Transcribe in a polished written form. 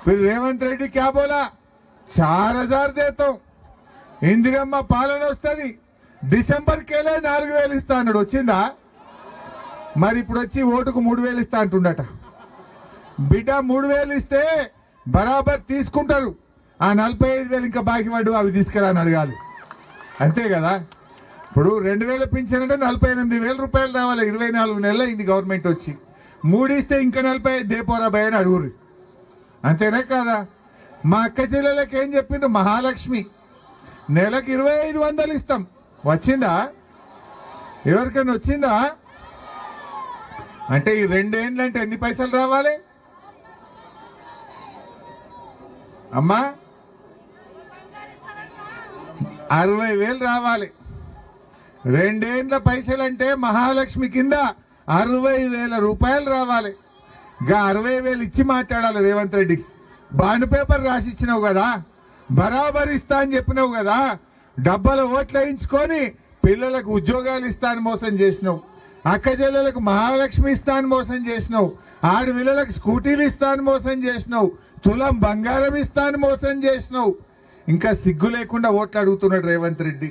फिर रेवंत रेड्डी क्या बोला 4000 देता हूं ఇందిరమ్మ పాలన వస్తుంది డిసెంబర్ కేలే 4000 ఇస్తా అన్నాడు వచ్చిందా మరి ఇప్పుడు వచ్చి ఓటుకు 3000 ఇస్తా అంటుండట బిడ్డ 3000 ఇస్తే బరాబర్ తీసుకుంటారు ఆ 45000 ఇంకా బాకీ పడ్డు అవి తీసుకురా అని అడగాలి అంతే కదా ఇప్పుడు 2000 పింఛన్ అంటే 48000 రూపాయలు రావాలి 24 నెలలు అయింది గవర్నమెంట్ వచ్చి 3 ఇస్తే ఇంకా 45 దేపోరా భయ అని అడుగురు అంతేనా కాదా మా అక్క చెల్లెళ్ళకి ఏం చెప్పిండ్రు మహాలక్ష్మి నెలకు 2500 ఇస్తాం వచ్చిందా ఎవరికైనా వచ్చిందా అంటే ఈ 2 ఏళ్ళు అంటే ఎన్ని పైసలు రావాలి అమ్మా 60000 రావాలి 2 ఏళ్ళ పైసలు అంటే మహాలక్ష్మి కింద 60000 రూపాయలు రావాలి గా 60000 ఇచ్చి మాట్లాడాలి రేవంత్ రెడ్డికి బాండ్ పేపర్ రాసి ఇచ్చినావు కదా బరాబర్ ఇస్తా అని చెప్పినావు కదా డబ్బల ఓట్లు వేయించుకొని పిల్లలకు ఉద్యోగాలు ఇస్తా అని మోసం చేసినావు అక్క చెల్లెలకు మహాలక్ష్మి ఇస్తా అని మోసం చేసినావు ఆడపిల్లలకు స్కూటీలు ఇస్తా అని మోసం చేసినావు తులం బంగారం ఇస్తా అని మోసం చేసినావు ఇంకా సిగ్గు లేకుండా ఓట్లు అడుగుతున్నాడు రేవంత్ రెడ్డి